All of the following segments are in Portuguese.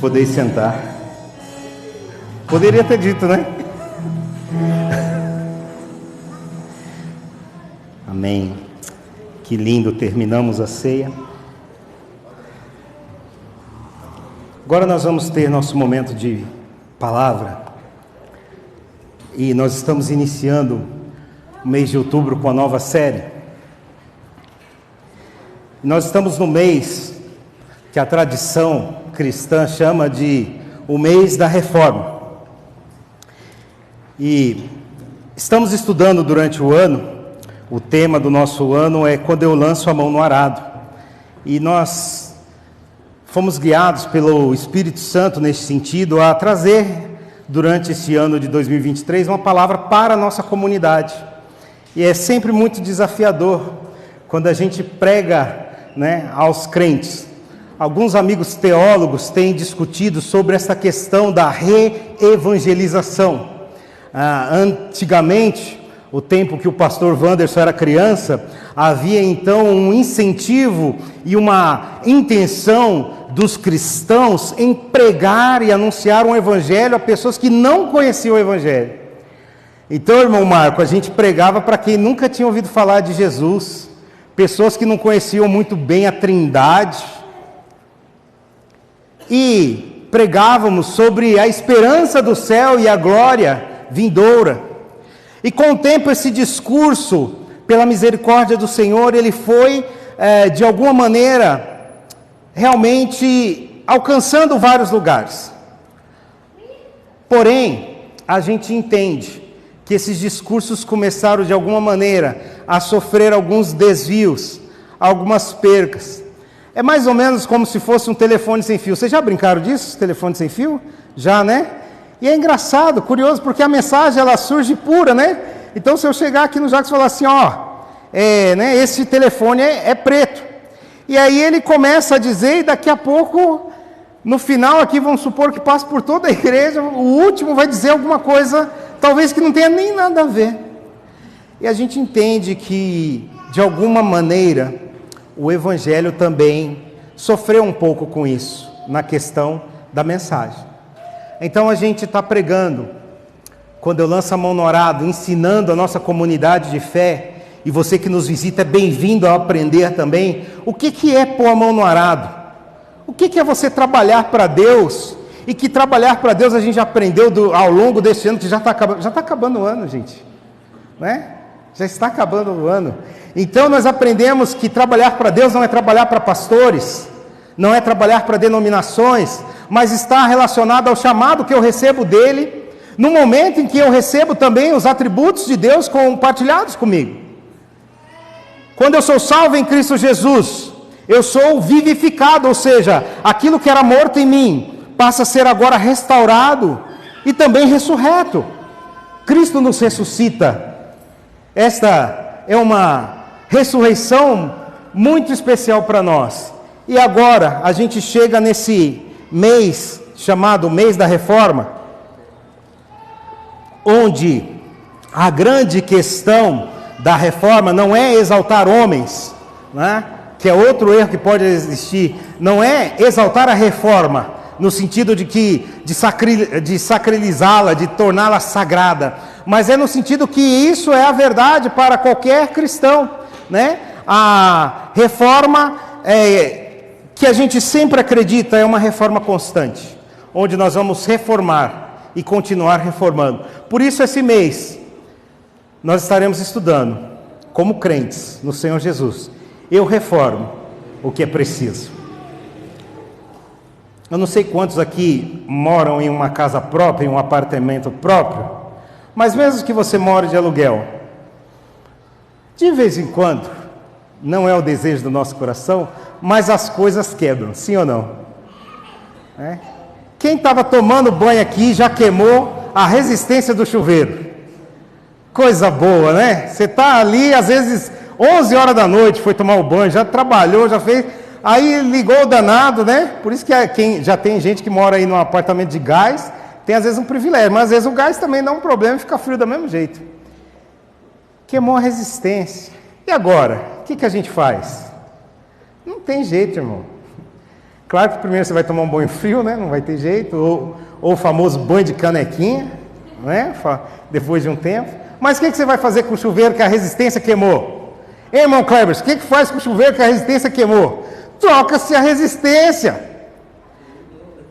Poder sentar. Poderia ter dito, né? Amém. Que lindo, terminamos a ceia. Agora nós vamos ter nosso momento de palavra. E nós estamos iniciando o mês de outubro com a nova série. Nós estamos no mês que a tradição cristã chama de o mês da reforma. E estamos estudando durante o ano, o tema do nosso ano é quando eu lanço a mão no arado. E nós fomos guiados pelo Espírito Santo nesse sentido a trazer durante esse ano de 2023 uma palavra para a nossa comunidade. E é sempre muito desafiador quando a gente prega, aos crentes. Alguns amigos teólogos têm discutido sobre essa questão da reevangelização. Antigamente, o tempo que o pastor Wanderson era criança, havia então um incentivo e uma intenção dos cristãos em pregar e anunciar um evangelho a pessoas que não conheciam o evangelho. Então, irmão Marco, a gente pregava para quem nunca tinha ouvido falar de Jesus, pessoas que não conheciam muito bem a Trindade, e pregávamos sobre a esperança do céu e a glória vindoura. E com o tempo esse discurso, pela misericórdia do Senhor, ele foi, de alguma maneira, realmente alcançando vários lugares. Porém, a gente entende que esses discursos começaram de alguma maneira a sofrer alguns desvios, algumas percas. É mais ou menos como se fosse um telefone sem fio. Vocês já brincaram disso, telefone sem fio? Já, né? E é engraçado, curioso, porque a mensagem ela surge pura, né? Então, se eu chegar aqui no Jacques e falar assim, esse telefone é preto. E aí ele começa a dizer, e daqui a pouco, no final aqui, vamos supor que passe por toda a igreja, o último vai dizer alguma coisa, talvez que não tenha nem nada a ver. E a gente entende que, de alguma maneira, o Evangelho também sofreu um pouco com isso, na questão da mensagem. Então a gente está pregando, quando eu lanço a mão no arado, ensinando a nossa comunidade de fé, e você que nos visita é bem-vindo a aprender também, o que é pôr a mão no arado? O que é você trabalhar para Deus? E que trabalhar para Deus a gente já aprendeu ao longo deste ano, que já está acabando o ano, gente, né? Já está acabando o ano. Então nós aprendemos que trabalhar para Deus não é trabalhar para pastores, não é trabalhar para denominações, mas está relacionado ao chamado que eu recebo dele, no momento em que eu recebo também os atributos de Deus compartilhados comigo. Quando eu sou salvo em Cristo Jesus, eu sou vivificado, ou seja, aquilo que era morto em mim, passa a ser agora restaurado e também ressurreto. Cristo nos ressuscita. Esta é uma ressurreição muito especial para nós. E agora a gente chega nesse mês chamado mês da reforma, onde a grande questão da reforma não é exaltar homens, que é outro erro que pode existir. Não é exaltar a reforma no sentido de sacralizá-la, de torná-la sagrada, mas é no sentido que isso é a verdade para qualquer cristão, A reforma que a gente sempre acredita é uma reforma constante, onde nós vamos reformar e continuar reformando. Por isso esse mês nós estaremos estudando como crentes no Senhor Jesus. Eu reformo o que é preciso. Eu não sei quantos aqui moram em uma casa própria, em um apartamento próprio, mas mesmo que você more de aluguel, de vez em quando, não é o desejo do nosso coração, mas as coisas quebram, sim ou não? Quem estava tomando banho aqui já queimou a resistência do chuveiro. Coisa boa, né? Você está ali, às vezes, 11 horas da noite, foi tomar o banho, já trabalhou, já fez... Aí ligou o danado, Por isso que já tem gente que mora aí num apartamento de gás, tem às vezes um privilégio, mas às vezes o gás também dá um problema e fica frio do mesmo jeito. Queimou a resistência. E agora? O que a gente faz? Não tem jeito, irmão. Claro que primeiro você vai tomar um banho frio, né? Não vai ter jeito, ou o famoso banho de canequinha, né? Depois de um tempo. Mas o que você vai fazer com o chuveiro que a resistência queimou? Ei, irmão Klebers, o que faz com o chuveiro que a resistência queimou? Troca-se a resistência,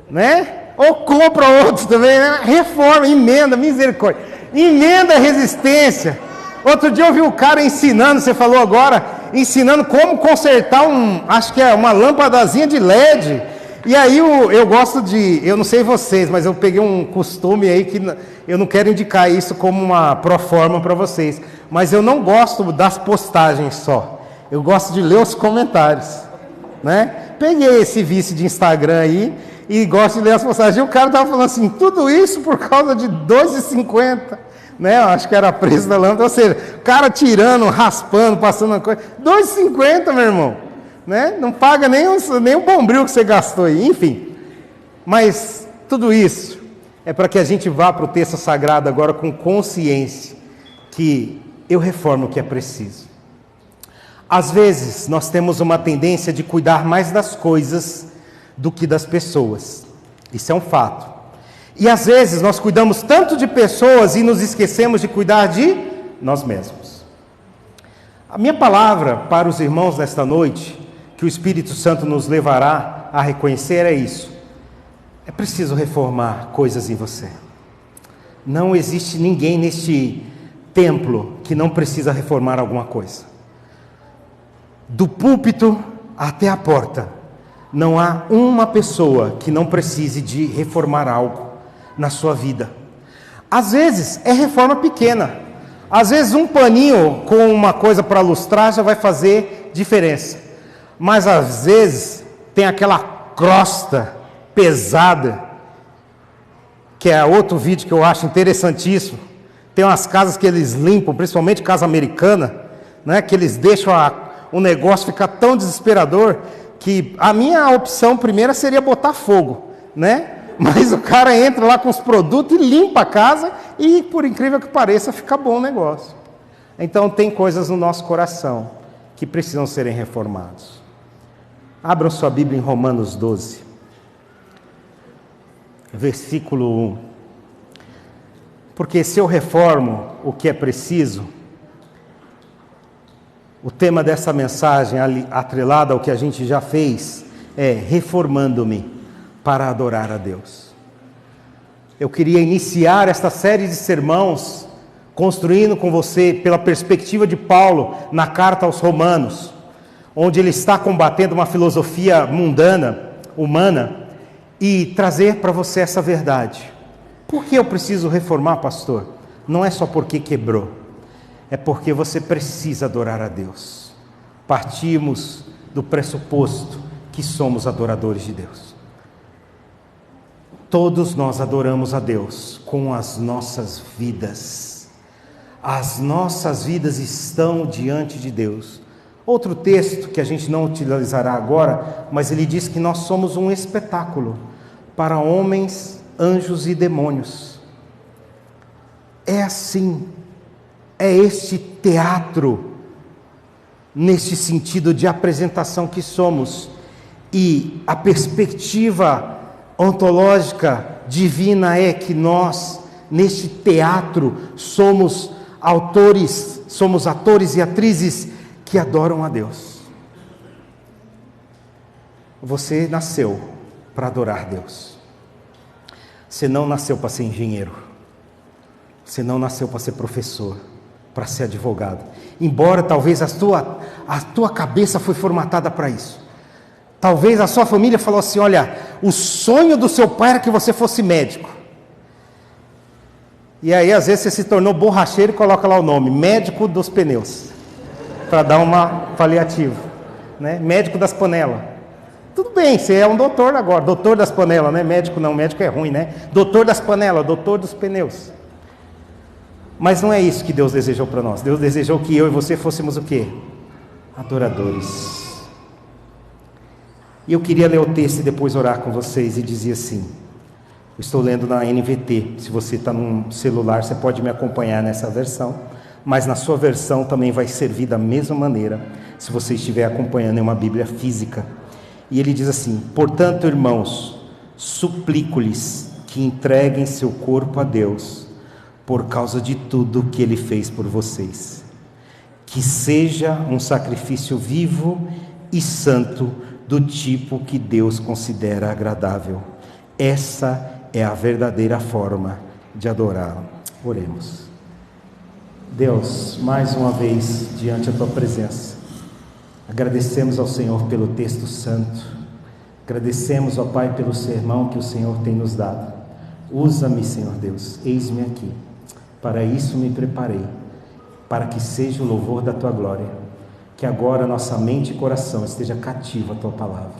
né? Ou compra outro também, né? Reforma, emenda, misericórdia. Emenda a resistência. Outro dia eu vi o cara ensinando, você falou agora, ensinando como consertar acho que é uma lâmpadazinha de LED. E aí eu gosto eu não sei vocês, mas eu peguei um costume aí que eu não quero indicar isso como uma proforma para vocês. Mas eu não gosto das postagens só. Eu gosto de ler os comentários, né? Peguei esse vício de Instagram aí e gosto de ler as postagens. E o cara estava falando assim, tudo isso por causa de R$ 2,50. Né? Eu acho que era preço da lâmpada, ou seja, o cara tirando, raspando, passando uma coisa, R$ 2,50, meu irmão, né? Não paga nem o bombril que você gastou aí, enfim. Mas tudo isso é para que a gente vá para o texto sagrado agora com consciência que eu reformo o que é preciso. Às vezes nós temos uma tendência de cuidar mais das coisas do que das pessoas, isso é um fato. E às vezes nós cuidamos tanto de pessoas e nos esquecemos de cuidar de nós mesmos. A minha palavra para os irmãos nesta noite, que o Espírito Santo nos levará a reconhecer, é isso. É preciso reformar coisas em você. Não existe ninguém neste templo que não precisa reformar alguma coisa. Do púlpito até a porta, não há uma pessoa que não precise de reformar algo na sua vida. Às vezes é reforma pequena, às vezes um paninho com uma coisa para lustrar já vai fazer diferença, mas às vezes tem aquela crosta pesada, que é outro vídeo que eu acho interessantíssimo. Tem umas casas que eles limpam, principalmente casa americana, né, que eles deixam o negócio ficar tão desesperador, que a minha opção primeira seria botar fogo, né? Mas o cara entra lá com os produtos e limpa a casa e, por incrível que pareça, fica bom o negócio. Então, tem coisas no nosso coração que precisam serem reformados. Abram sua Bíblia em Romanos 12, versículo 1. Porque se eu reformo o que é preciso, o tema dessa mensagem, atrelada ao que a gente já fez, é reformando-me para adorar a Deus. Eu queria iniciar esta série de sermãos construindo com você pela perspectiva de Paulo na carta aos Romanos, onde ele está combatendo uma filosofia mundana, humana, e trazer para você essa verdade. Por que eu preciso reformar, pastor? Não é só porque quebrou, é porque você precisa adorar a Deus. Partimos do pressuposto que somos adoradores de Deus. Todos nós adoramos a Deus com as nossas vidas. As nossas vidas estão diante de Deus. Outro texto que a gente não utilizará agora, mas ele diz que nós somos um espetáculo para homens, anjos e demônios. É assim, é este teatro, neste sentido de apresentação que somos. E a perspectiva ontológica divina é que nós, neste teatro, somos atores e atrizes que adoram a Deus. Você nasceu para adorar Deus. Você não nasceu para ser engenheiro. Você não nasceu para ser professor, para ser advogado. Embora talvez a tua cabeça foi formatada para isso. Talvez a sua família falou assim, olha, o sonho do seu pai era que você fosse médico. E aí às vezes você se tornou borracheiro e coloca lá o nome, médico dos pneus, para dar uma paliativa, né? Médico das panelas. Tudo bem, você é um doutor agora, doutor das panelas, né? Médico não, médico é ruim, né? Doutor das panelas, doutor dos pneus. Mas não é isso que Deus desejou para nós. Deus desejou que eu e você fôssemos o quê? Adoradores. E eu queria ler o texto e depois orar com vocês, e dizia assim, eu estou lendo na NVT, se você está num celular, você pode me acompanhar nessa versão, mas na sua versão também vai servir da mesma maneira, se você estiver acompanhando em uma Bíblia física. E ele diz assim: portanto, irmãos, suplico-lhes que entreguem seu corpo a Deus, por causa de tudo que Ele fez por vocês. Que seja um sacrifício vivo e santo, do tipo que Deus considera agradável. Essa é a verdadeira forma de adorá-lo. Oremos. Deus, mais uma vez, diante da Tua presença, agradecemos ao Senhor pelo texto santo, agradecemos, ó Pai, pelo sermão que o Senhor tem nos dado. Usa-me, Senhor Deus, eis-me aqui. Para isso me preparei, para que seja o louvor da Tua glória, que agora nossa mente e coração esteja cativo à Tua palavra,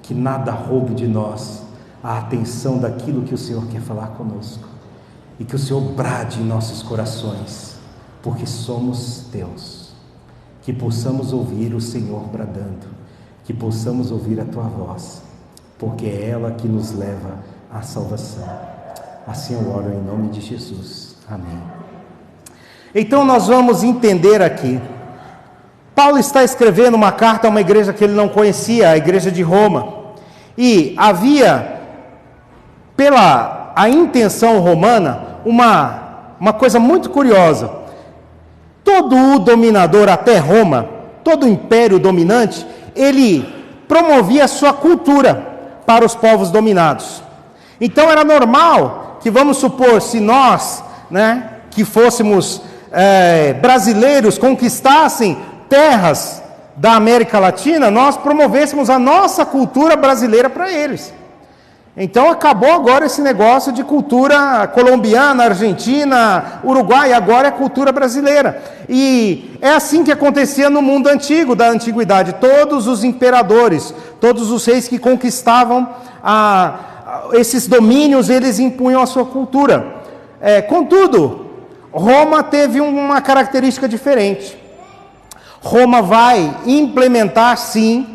que nada roube de nós a atenção daquilo que o Senhor quer falar conosco, e que o Senhor brade em nossos corações, porque somos Teus, que possamos ouvir o Senhor bradando, que possamos ouvir a Tua voz, porque é ela que nos leva à salvação. Assim eu oro em nome de Jesus. Amém. Então nós vamos entender aqui, Paulo está escrevendo uma carta a uma igreja que ele não conhecia, a igreja de Roma, e havia, pela a intenção romana, uma coisa muito curiosa. Todo o dominador até Roma, todo o império dominante, ele promovia a sua cultura para os povos dominados. Então era normal que, vamos supor, se nós, que fôssemos brasileiros, conquistassem terras da América Latina, nós promovêssemos a nossa cultura brasileira para eles. Então acabou agora esse negócio de cultura colombiana, argentina, Uruguai, agora é cultura brasileira. E é assim que acontecia no mundo antigo, da antiguidade. Todos os imperadores, todos os reis que conquistavam esses domínios, eles impunham a sua cultura. Contudo, Roma teve uma característica diferente. Roma vai implementar, sim,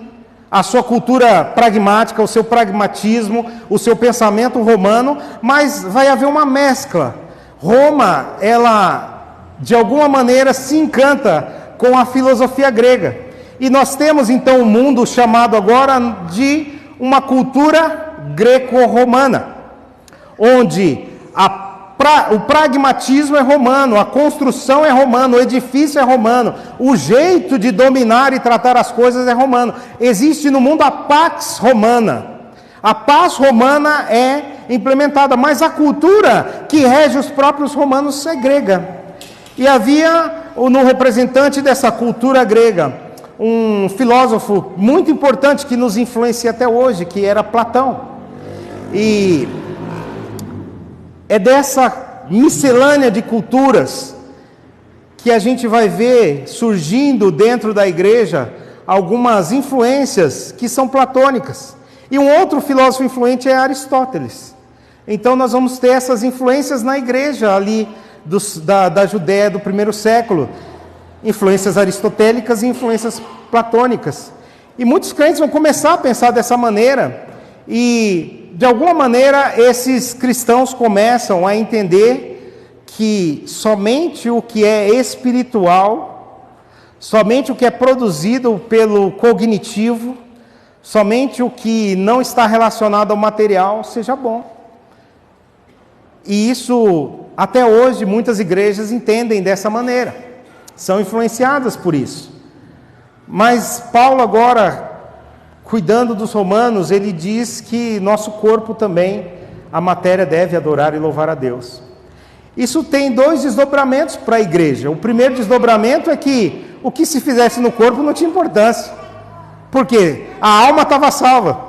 a sua cultura pragmática, o seu pragmatismo, o seu pensamento romano, mas vai haver uma mescla. Roma, ela, de alguma maneira, se encanta com a filosofia grega. E nós temos, então, um mundo chamado agora de uma cultura greco-romana, onde o pragmatismo é romano, a construção é romana, o edifício é romano, o jeito de dominar e tratar as coisas é romano. Existe no mundo a pax romana. A paz romana é implementada, mas a cultura que rege os próprios romanos é grega. E havia no representante dessa cultura grega um filósofo muito importante que nos influencia até hoje, que era Platão. E é dessa miscelânea de culturas que a gente vai ver surgindo dentro da igreja algumas influências que são platônicas. E um outro filósofo influente é Aristóteles. Então nós vamos ter essas influências na igreja ali da Judéia do primeiro século. Influências aristotélicas e influências platônicas. E muitos crentes vão começar a pensar dessa maneira. E, de alguma maneira, esses cristãos começam a entender que somente o que é espiritual, somente o que é produzido pelo cognitivo, somente o que não está relacionado ao material, seja bom. E isso, até hoje, muitas igrejas entendem dessa maneira, são influenciadas por isso. Mas Paulo agora, cuidando dos romanos, ele diz que nosso corpo também, a matéria deve adorar e louvar a Deus. Isso tem dois desdobramentos para a igreja. O primeiro desdobramento é que o que se fizesse no corpo não tinha importância, porque a alma estava salva.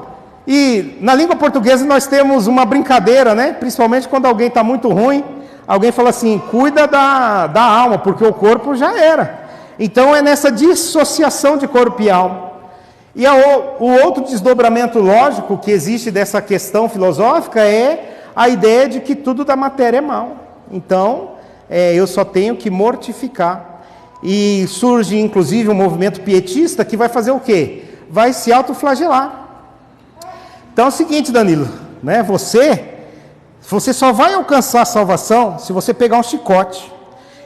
E na língua portuguesa nós temos uma brincadeira, né? Principalmente quando alguém está muito ruim, alguém fala assim, cuida da alma, porque o corpo já era. Então é nessa dissociação de corpo e alma. E o outro desdobramento lógico que existe dessa questão filosófica é a ideia de que tudo da matéria é mal. Então, eu só tenho que mortificar. E surge, inclusive, um movimento pietista que vai fazer o quê? Vai se autoflagelar. Então é o seguinte, Danilo, né? Você só vai alcançar a salvação se você pegar um chicote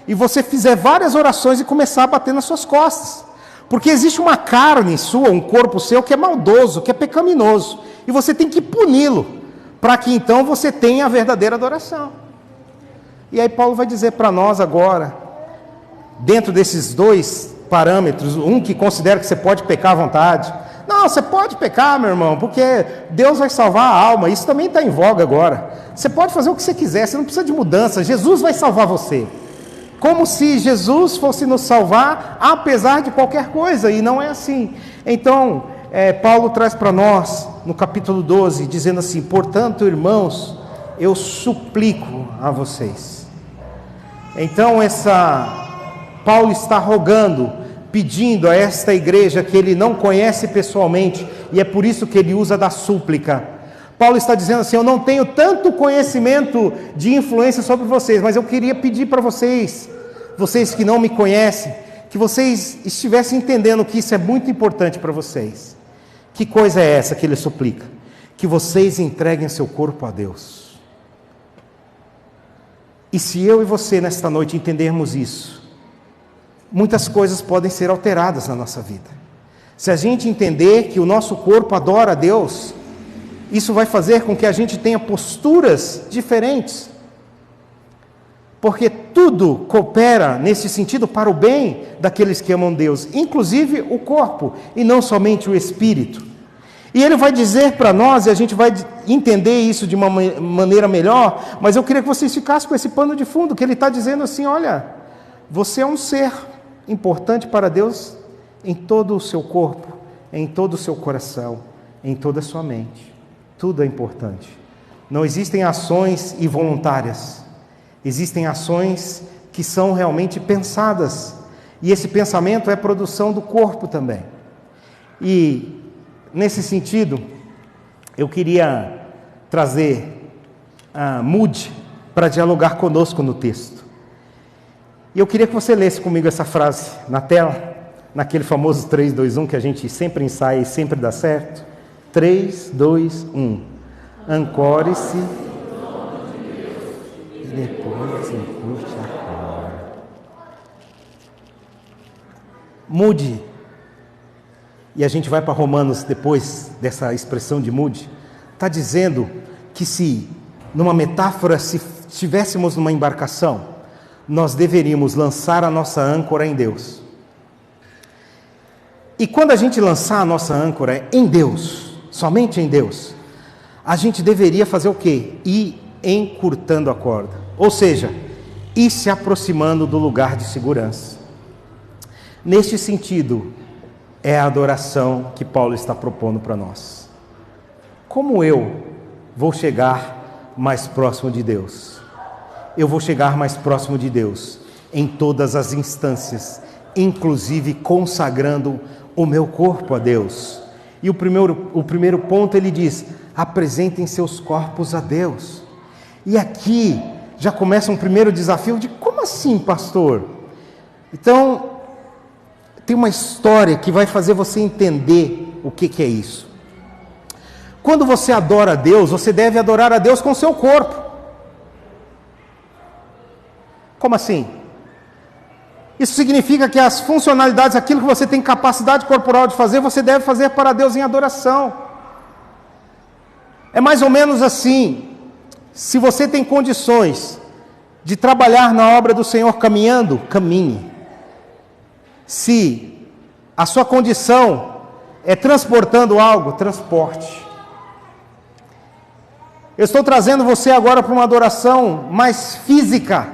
e você fizer várias orações e começar a bater nas suas costas. Porque existe uma carne sua, um corpo seu que é maldoso, que é pecaminoso. E você tem que puni-lo, para que então você tenha a verdadeira adoração. E aí Paulo vai dizer para nós agora, dentro desses dois parâmetros, um que considera que você pode pecar à vontade. Não, você pode pecar, meu irmão, porque Deus vai salvar a alma, isso também está em voga agora. Você pode fazer o que você quiser, você não precisa de mudança, Jesus vai salvar você. Como se Jesus fosse nos salvar, apesar de qualquer coisa, e não é assim. Então, Paulo traz para nós, no capítulo 12, dizendo assim: portanto, irmãos, eu suplico a vocês. Então, Paulo está rogando, pedindo a esta igreja que ele não conhece pessoalmente, e é por isso que ele usa da súplica. Paulo está dizendo assim: eu não tenho tanto conhecimento de influência sobre vocês, mas eu queria pedir para vocês que não me conhecem, que vocês estivessem entendendo que isso é muito importante para vocês. Que coisa é essa que ele suplica? Que vocês entreguem seu corpo a Deus. E se eu e você nesta noite entendermos isso, muitas coisas podem ser alteradas na nossa vida. Se a gente entender que o nosso corpo adora a Deus, isso vai fazer com que a gente tenha posturas diferentes. Porque tudo coopera nesse sentido para o bem daqueles que amam Deus, inclusive o corpo e não somente o espírito. E ele vai dizer para nós, e a gente vai entender isso de uma maneira melhor, mas eu queria que vocês ficassem com esse pano de fundo, que ele está dizendo assim: olha, você é um ser importante para Deus em todo o seu corpo, em todo o seu coração, em toda a sua mente. Tudo é importante. Não existem ações involuntárias. Existem ações que são realmente pensadas. E esse pensamento é produção do corpo também. E, nesse sentido, eu queria trazer Moody para dialogar conosco no texto. E eu queria que você lesse comigo essa frase na tela, naquele famoso 3, 2, 1 que a gente sempre ensaia e sempre dá certo. 3, 2, 1. Ancore-se e depois encurte a corda. Mude. E a gente vai para Romanos depois dessa expressão de mude. Está dizendo que se, numa metáfora, se estivéssemos numa embarcação, nós deveríamos lançar a nossa âncora em Deus. E quando a gente lançar a nossa âncora em Deus, somente em Deus, a gente deveria fazer o quê? Ir encurtando a corda. Ou seja, ir se aproximando do lugar de segurança. Neste sentido, é a adoração que Paulo está propondo para nós. Como eu vou chegar mais próximo de Deus? Eu vou chegar mais próximo de Deus em todas as instâncias, inclusive consagrando o meu corpo a Deus. E o primeiro ponto ele diz: apresentem seus corpos a Deus. E aqui já começa um primeiro desafio de como assim, pastor? Então, tem uma história que vai fazer você entender o que é isso. Quando você adora a Deus, você deve adorar a Deus com o seu corpo. Como assim? Isso significa que as funcionalidades, aquilo que você tem capacidade corporal de fazer, você deve fazer para Deus em adoração. É mais ou menos assim: se você tem condições de trabalhar na obra do Senhor caminhando, caminhe. Se a sua condição é transportando algo, transporte. Eu estou trazendo você agora para uma adoração mais física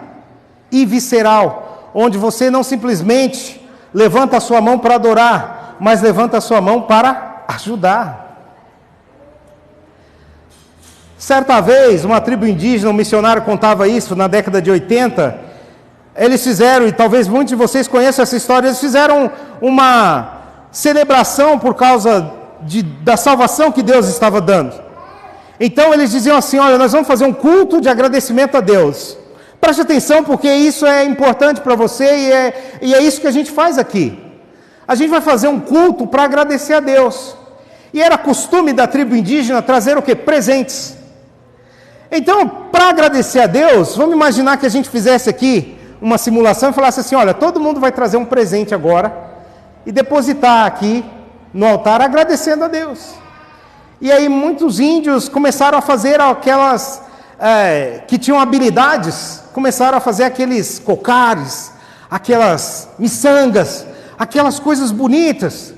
e visceral, onde você não simplesmente levanta a sua mão para adorar, mas levanta a sua mão para ajudar. Certa vez, uma tribo indígena, um missionário contava isso na década de 80, eles fizeram, e talvez muitos de vocês conheçam essa história, eles fizeram uma celebração por causa da salvação que Deus estava dando. Então eles diziam assim: olha, nós vamos fazer um culto de agradecimento a Deus. Preste atenção, porque isso é importante para você e é isso que a gente faz aqui. A gente vai fazer um culto para agradecer a Deus. E era costume da tribo indígena trazer o quê? Presentes. Então, para agradecer a Deus, vamos imaginar que a gente fizesse aqui uma simulação e falasse assim: olha, todo mundo vai trazer um presente agora, e depositar aqui no altar, agradecendo a Deus. E aí muitos índios começaram a fazer aquelas que tinham habilidades, começaram a fazer aqueles cocares, aquelas miçangas, aquelas coisas bonitas.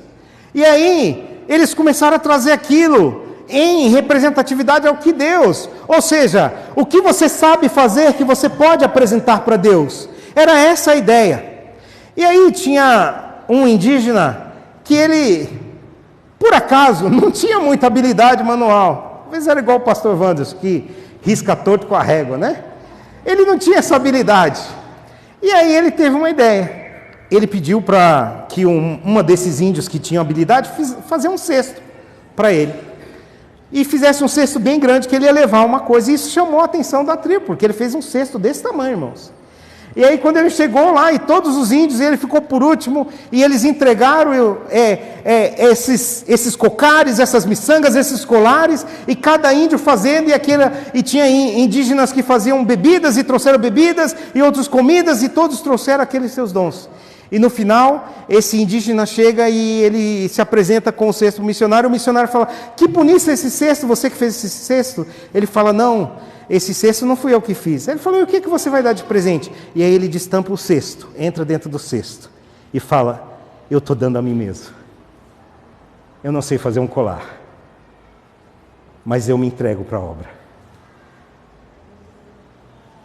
E aí eles começaram a trazer aquilo em representatividade ao que Deus, ou seja, o que você sabe fazer que você pode apresentar para Deus. Era essa a ideia. E aí tinha um indígena que ele, por acaso, não tinha muita habilidade manual. Talvez era igual o pastor Wanderson, que risca torto com a régua, né? Ele não tinha essa habilidade. E aí ele teve uma ideia. Ele pediu para que uma desses índios que tinham habilidade fazer um cesto para ele. E fizesse um cesto bem grande, que ele ia levar uma coisa. E isso chamou a atenção da tribo, porque ele fez um cesto desse tamanho, irmãos. E aí quando ele chegou lá, e todos os índios, ele ficou por último, e eles entregaram esses cocares, essas miçangas, esses colares, e cada índio fazendo, e tinha indígenas que faziam bebidas, e trouxeram bebidas, e outros comidas, e todos trouxeram aqueles seus dons. E no final, esse indígena chega e ele se apresenta com o cesto missionário. O missionário fala: que bonito esse cesto, você que fez esse cesto? Ele fala: não, esse cesto não fui eu que fiz. Ele falou: e o que você vai dar de presente? E aí ele destampa o cesto, entra dentro do cesto e fala: eu estou dando a mim mesmo. Eu não sei fazer um colar, mas eu me entrego para a obra.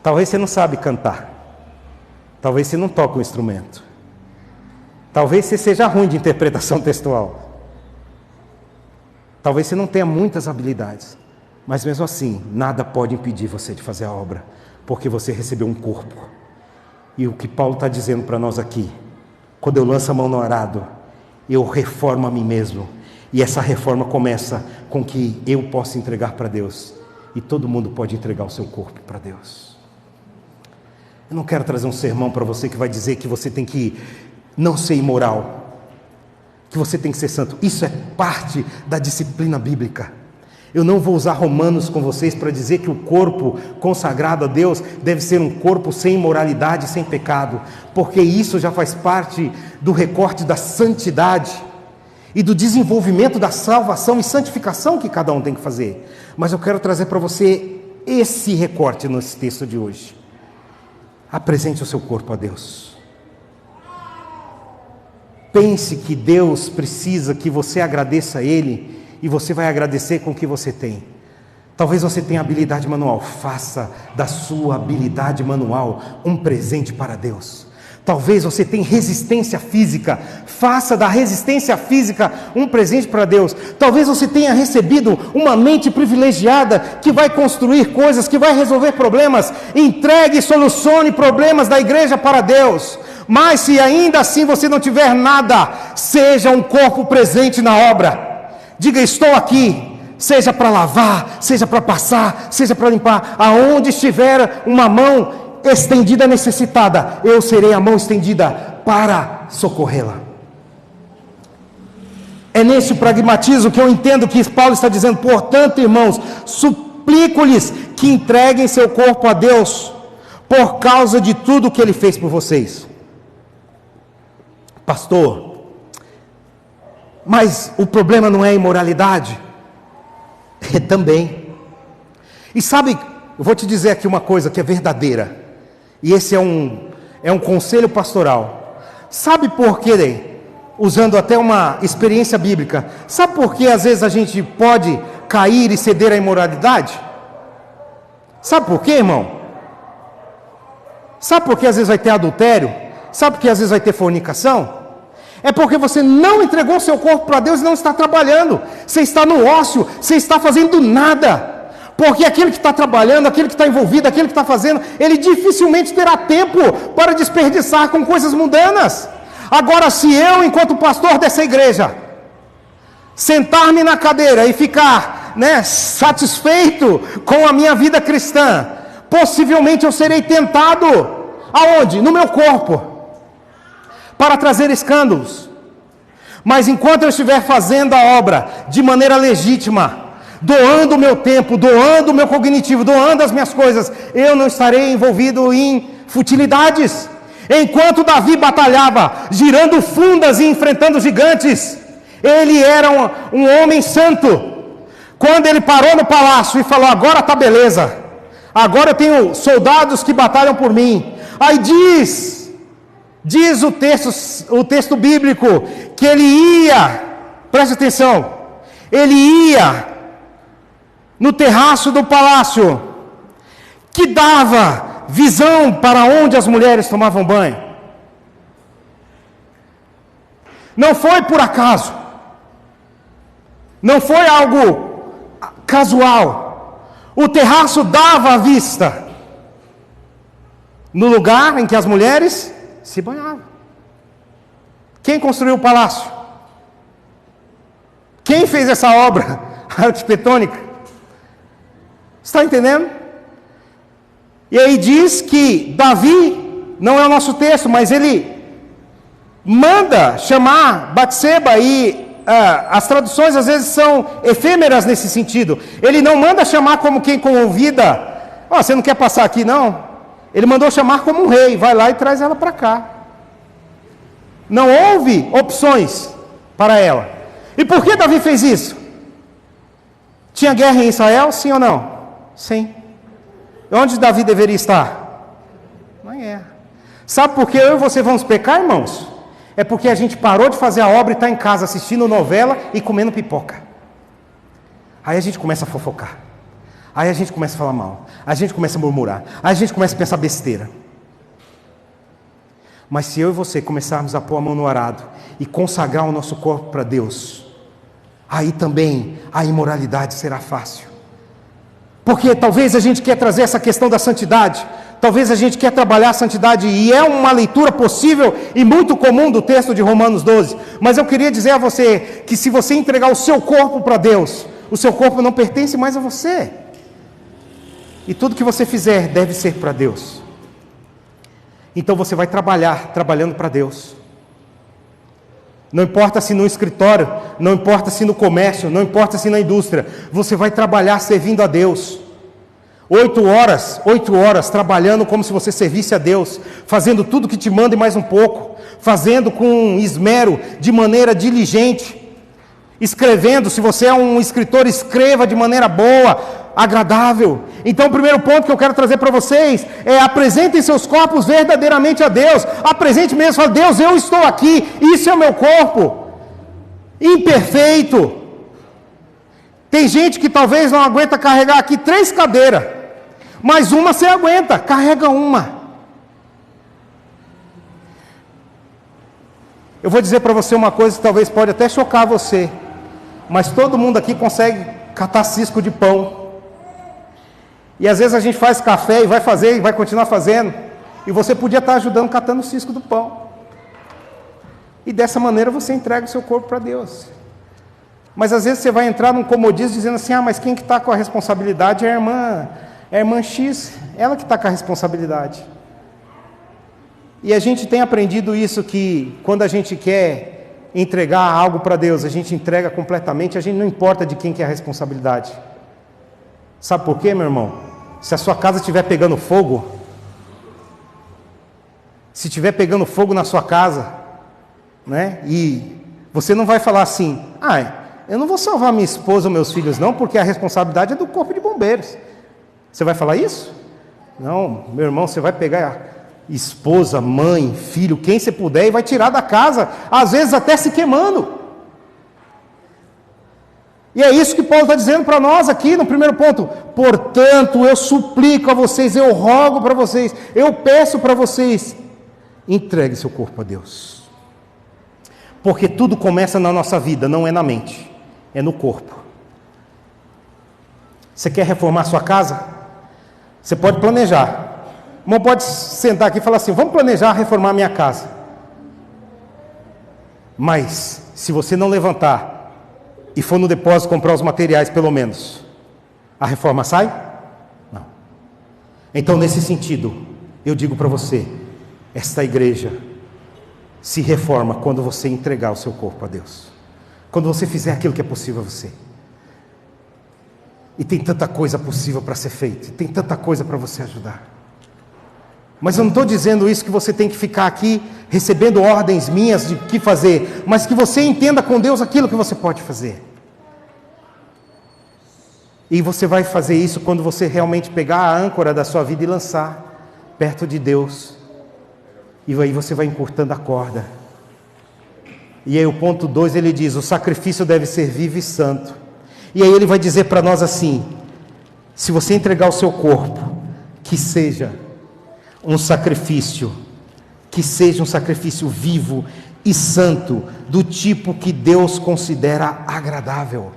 Talvez você não sabe cantar, talvez você não toca um instrumento, talvez você seja ruim de interpretação textual, talvez você não tenha muitas habilidades, mas mesmo assim, nada pode impedir você de fazer a obra, porque você recebeu um corpo. E o que Paulo está dizendo para nós aqui: quando eu lanço a mão no arado, eu reformo a mim mesmo, e essa reforma começa com que eu possa entregar para Deus, e todo mundo pode entregar o seu corpo para Deus. Eu não quero trazer um sermão para você que vai dizer que você tem que não ser imoral, que você tem que ser santo. Isso é parte da disciplina bíblica. Eu não vou usar Romanos com vocês para dizer que o corpo consagrado a Deus deve ser um corpo sem imoralidade, sem pecado, porque isso já faz parte do recorte da santidade e do desenvolvimento da salvação e santificação que cada um tem que fazer. Mas eu quero trazer para você esse recorte nesse texto de hoje. Apresente o seu corpo a Deus. Pense que Deus precisa que você agradeça a Ele, e você vai agradecer com o que você tem. Talvez você tenha habilidade manual, faça da sua habilidade manual um presente para Deus. Talvez você tenha resistência física, faça da resistência física um presente para Deus. Talvez você tenha recebido uma mente privilegiada que vai construir coisas, que vai resolver problemas. Entregue e solucione problemas da igreja para Deus. Mas se ainda assim você não tiver nada, seja um corpo presente na obra. Diga: estou aqui, seja para lavar, seja para passar, seja para limpar. Aonde estiver uma mão estendida necessitada, eu serei a mão estendida para socorrê-la. É nesse pragmatismo que eu entendo que Paulo está dizendo: portanto, irmãos, suplico-lhes que entreguem seu corpo a Deus, por causa de tudo que Ele fez por vocês. Pastor, mas o problema não é a imoralidade? Também. E sabe, eu vou te dizer aqui uma coisa que é verdadeira, e esse é um conselho pastoral. Sabe por quê? Usando até uma experiência bíblica, sabe por que às vezes a gente pode cair e ceder à imoralidade? Sabe por quê, irmão? Sabe por que às vezes vai ter adultério? Sabe por que às vezes vai ter fornicação? É porque você não entregou seu corpo para Deus e não está trabalhando. Você está no ócio, você está fazendo nada. Porque aquele que está trabalhando, aquele que está envolvido, aquele que está fazendo, ele dificilmente terá tempo para desperdiçar com coisas mundanas. Agora, se eu, enquanto pastor dessa igreja, sentar-me na cadeira e ficar satisfeito com a minha vida cristã, possivelmente eu serei tentado, aonde? No meu corpo, para trazer escândalos. Mas enquanto eu estiver fazendo a obra de maneira legítima, doando o meu tempo, doando o meu cognitivo, doando as minhas coisas, eu não estarei envolvido em futilidades. Enquanto Davi batalhava, girando fundas e enfrentando gigantes, ele era um homem santo. Quando ele parou no palácio e falou: agora está beleza, agora eu tenho soldados que batalham por mim. Aí diz o texto bíblico, que ele ia, preste atenção, ele ia no terraço do palácio, que dava visão para onde as mulheres tomavam banho. Não foi por acaso, não foi algo casual. O terraço dava a vista no lugar em que as mulheres se banhavam. Quem construiu o palácio? Quem fez essa obra arquitetônica? Está entendendo? E aí diz que Davi, não é o nosso texto, mas ele manda chamar Batseba, e as traduções às vezes são efêmeras nesse sentido. Ele não manda chamar como quem convida: ó, você não quer passar aqui não? Ele mandou chamar como um rei: vai lá e traz ela para cá. Não houve opções para ela. E por que Davi fez isso? Tinha guerra em Israel, sim ou não? Sim. Onde Davi deveria estar? Na guerra. Sabe por que eu e você vamos pecar, irmãos? É porque a gente parou de fazer a obra e está em casa assistindo novela e comendo pipoca. Aí a gente começa a fofocar. Aí a gente começa a falar mal. Aí a gente começa a murmurar. Aí a gente começa a pensar besteira. Mas se eu e você começarmos a pôr a mão no arado e consagrar o nosso corpo para Deus, aí também a imoralidade será fácil. Porque talvez a gente quer trazer essa questão da santidade, talvez a gente quer trabalhar a santidade, e é uma leitura possível e muito comum do texto de Romanos 12, mas eu queria dizer a você, que se você entregar o seu corpo para Deus, o seu corpo não pertence mais a você, e tudo que você fizer deve ser para Deus. Então você vai trabalhando para Deus. Não importa se no escritório, não importa se no comércio, não importa se na indústria, você vai trabalhar servindo a Deus. 8 horas trabalhando como se você servisse a Deus, fazendo tudo que te manda e mais um pouco, fazendo com esmero, de maneira diligente, escrevendo. Se você é um escritor, escreva de maneira boa, agradável. Então o primeiro ponto que eu quero trazer para vocês é: apresentem seus corpos verdadeiramente a Deus. Apresente mesmo, fala: Deus, eu estou aqui, isso é o meu corpo, imperfeito. Tem gente que talvez não aguenta carregar aqui 3 cadeiras, mas uma você aguenta, carrega uma. Eu vou dizer para você uma coisa que talvez pode até chocar você, mas todo mundo aqui consegue catar cisco de pão. E às vezes a gente faz café e vai fazer e vai continuar fazendo, e você podia estar ajudando catando o cisco do pão. E dessa maneira você entrega o seu corpo para Deus. Mas às vezes você vai entrar num comodismo dizendo assim: ah, mas quem que está com a responsabilidade é a irmã X, ela que está com a responsabilidade. E a gente tem aprendido isso, que quando a gente quer entregar algo para Deus, a gente entrega completamente, a gente não importa de quem que é a responsabilidade. Sabe por quê, meu irmão? Se a sua casa estiver pegando fogo, se estiver pegando fogo na sua casa, né? E você não vai falar assim: ah, eu não vou salvar minha esposa ou meus filhos não, porque a responsabilidade é do corpo de bombeiros. Você vai falar isso? Não, meu irmão, você vai pegar esposa, mãe, filho, quem você puder, e vai tirar da casa, às vezes até se queimando. E é isso que Paulo está dizendo para nós aqui no primeiro ponto. Portanto, eu suplico a vocês, eu rogo para vocês, eu peço para vocês, entregue seu corpo a Deus. Porque tudo começa na nossa vida, não é na mente, é no corpo. Você quer reformar sua casa? Você pode planejar. O irmão pode sentar aqui e falar assim: vamos planejar reformar minha casa. Mas, se você não levantar e for no depósito comprar os materiais, pelo menos, a reforma sai? Não. Então, nesse sentido, eu digo para você: esta igreja se reforma quando você entregar o seu corpo a Deus, quando você fizer aquilo que é possível a você. E tem tanta coisa possível para ser feita, tem tanta coisa para você ajudar. Mas eu não estou dizendo isso que você tem que ficar aqui recebendo ordens minhas de o que fazer, mas que você entenda com Deus aquilo que você pode fazer. E você vai fazer isso quando você realmente pegar a âncora da sua vida e lançar perto de Deus. E aí você vai encurtando a corda. E aí o ponto 2 ele diz, o sacrifício deve ser vivo e santo. E aí ele vai dizer para nós assim, se você entregar o seu corpo, que seja um sacrifício vivo e santo, do tipo que Deus considera agradável.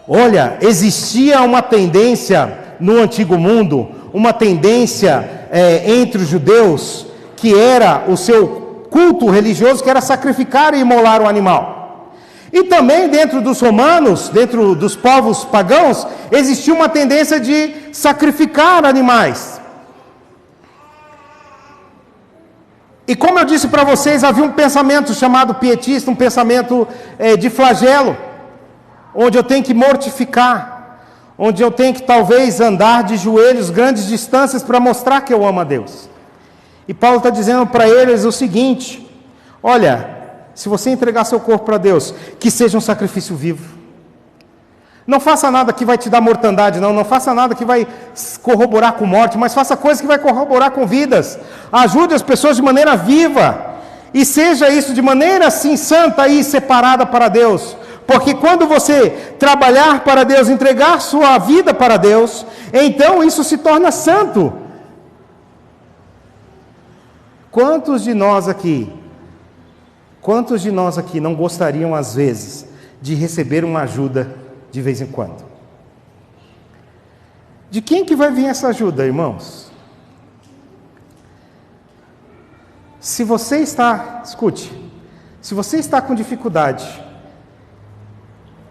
Olha, existia uma tendência no antigo mundo, uma tendência entre os judeus, que era o seu culto religioso, que era sacrificar e imolar o animal. E também dentro dos romanos, dentro dos povos pagãos, existia uma tendência de sacrificar animais. E como eu disse para vocês, havia um pensamento chamado pietista, um pensamento de flagelo, onde eu tenho que mortificar, onde eu tenho que talvez andar de joelhos grandes distâncias para mostrar que eu amo a Deus. E Paulo está dizendo para eles o seguinte, olha, se você entregar seu corpo para Deus, que seja um sacrifício vivo. Não faça nada que vai te dar mortandade, não faça nada que vai corroborar com morte, mas faça coisas que vai corroborar com vidas. Ajude as pessoas de maneira viva, e seja isso de maneira assim santa e separada para Deus. Porque quando você trabalhar para Deus, entregar sua vida para Deus, então isso se torna santo. Quantos de nós aqui não gostariam às vezes de receber uma ajuda de vez em quando? De quem que vai vir essa ajuda, irmãos? Se você está com dificuldade,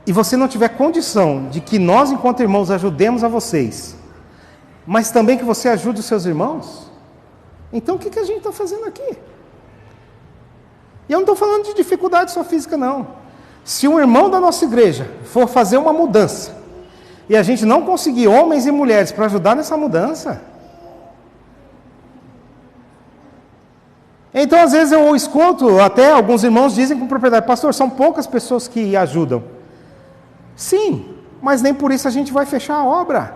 e você não tiver condição de que nós, enquanto irmãos, ajudemos a vocês, mas também que você ajude os seus irmãos, então o que a gente está fazendo aqui? E eu não estou falando de dificuldade só física, não. Se um irmão da nossa igreja for fazer uma mudança, e a gente não conseguir homens e mulheres para ajudar nessa mudança, então às vezes eu escuto, até alguns irmãos dizem com propriedade, pastor, são poucas pessoas que ajudam. Sim, mas nem por isso a gente vai fechar a obra.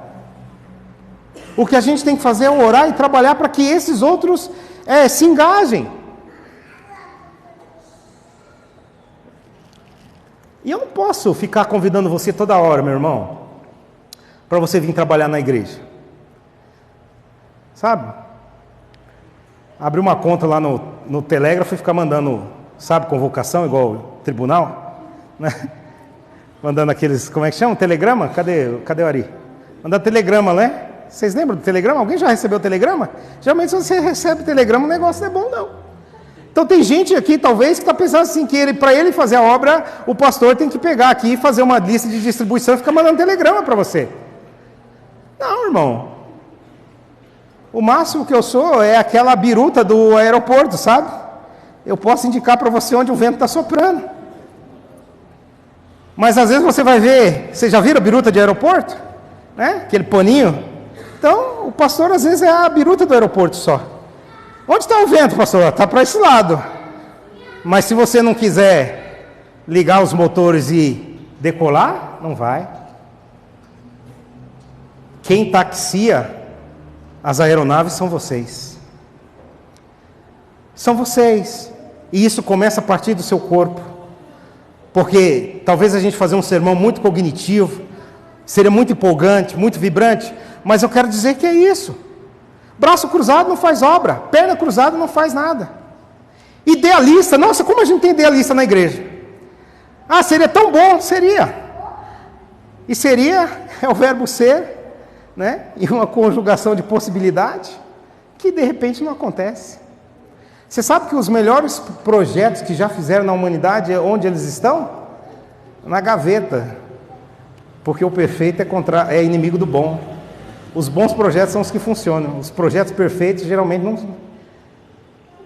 O que a gente tem que fazer é orar e trabalhar para que esses outros se engajem. E eu não posso ficar convidando você toda hora, meu irmão, para você vir trabalhar na igreja. Sabe? Abrir uma conta lá no telégrafo e ficar mandando, sabe, convocação, igual tribunal, né? Mandando aqueles, como é que chama? Telegrama? Cadê o Ari? Mandando telegrama, né? Vocês lembram do telegrama? Alguém já recebeu telegrama? Geralmente se você recebe telegrama, o negócio não é bom, não. Então tem gente aqui, talvez, que está pensando assim, que para ele fazer a obra, o pastor tem que pegar aqui e fazer uma lista de distribuição e ficar mandando telegrama para você. Não, irmão. O máximo que eu sou é aquela biruta do aeroporto, sabe? Eu posso indicar para você onde o vento está soprando. Mas às vezes você vai ver, você já viram a biruta de aeroporto? Né? Aquele paninho. Então, o pastor às vezes é a biruta do aeroporto só. Onde está o vento, pastor? Está para esse lado. Mas se você não quiser ligar os motores e decolar, não vai. Quem taxia as aeronaves são vocês. São vocês. E isso começa a partir do seu corpo. Porque talvez a gente fazer um sermão muito cognitivo, seria muito empolgante, muito vibrante, mas eu quero dizer que é isso. Braço cruzado não faz obra, perna cruzada não faz nada. Idealista, nossa, como a gente tem idealista na igreja? Ah, seria tão bom, seria. E seria, é o verbo ser, né? E uma conjugação de possibilidade, que de repente não acontece. Você sabe que os melhores projetos que já fizeram na humanidade, onde eles estão? Na gaveta. Porque o perfeito é inimigo do bom. Os bons projetos são os que funcionam. Os projetos perfeitos geralmente não...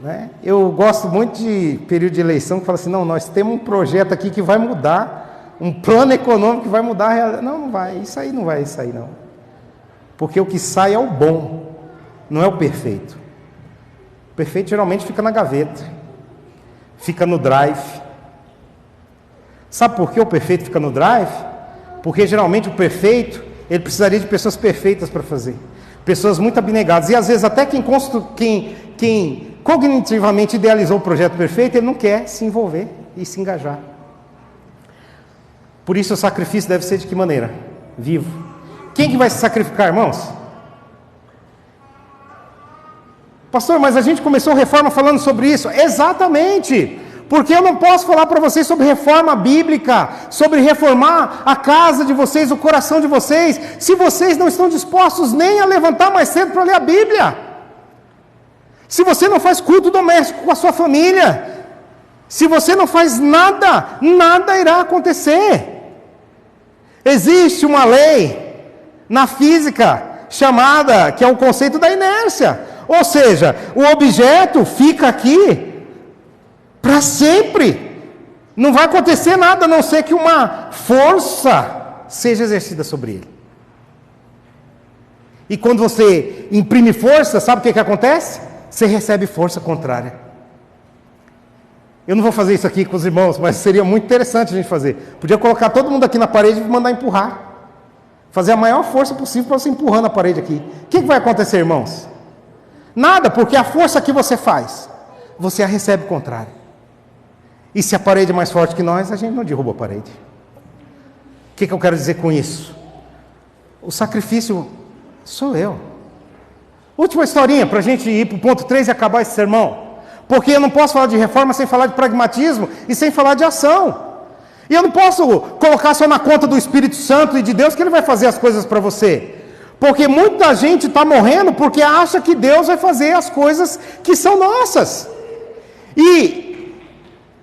Né? Eu gosto muito de período de eleição que fala assim, não, nós temos um projeto aqui que vai mudar, um plano econômico que vai mudar a realidade. Não vai, isso aí não vai sair não. Porque o que sai é o bom. não é o perfeito. O perfeito geralmente fica na gaveta, fica no drive. Sabe por que o perfeito fica no drive? Porque geralmente o perfeito, ele precisaria de pessoas perfeitas para fazer. Pessoas muito abnegadas. E às vezes até quem cognitivamente idealizou o projeto perfeito, ele não quer se envolver e se engajar. Por isso o sacrifício deve ser de que maneira? Vivo. Quem que vai se sacrificar, irmãos? Pastor, mas a gente começou a reforma falando sobre isso. Exatamente. Porque eu não posso falar para vocês sobre reforma bíblica, sobre reformar a casa de vocês, o coração de vocês, se vocês não estão dispostos nem a levantar mais cedo para ler a Bíblia. Se você não faz culto doméstico com a sua família, se você não faz nada, nada irá acontecer. Existe uma lei na física chamada, que é o conceito da inércia. Ou seja, o objeto fica aqui para sempre. Não vai acontecer nada a não ser que uma força seja exercida sobre ele. E quando você imprime força, sabe o que acontece? Você recebe força contrária. Eu não vou fazer isso aqui com os irmãos, mas seria muito interessante a gente fazer. Podia colocar todo mundo aqui na parede e mandar empurrar. Fazer a maior força possível para você empurrando a parede aqui. O que vai acontecer, irmãos? Nada, porque a força que você faz, você a recebe contrária. E se a parede é mais forte que nós, a gente não derruba a parede. O que eu quero dizer com isso? O sacrifício sou eu. Última historinha, para a gente ir para o ponto 3 e acabar esse sermão. Porque eu não posso falar de reforma sem falar de pragmatismo e sem falar de ação. E eu não posso colocar só na conta do Espírito Santo e de Deus que Ele vai fazer as coisas para você. Porque muita gente está morrendo porque acha que Deus vai fazer as coisas que são nossas. E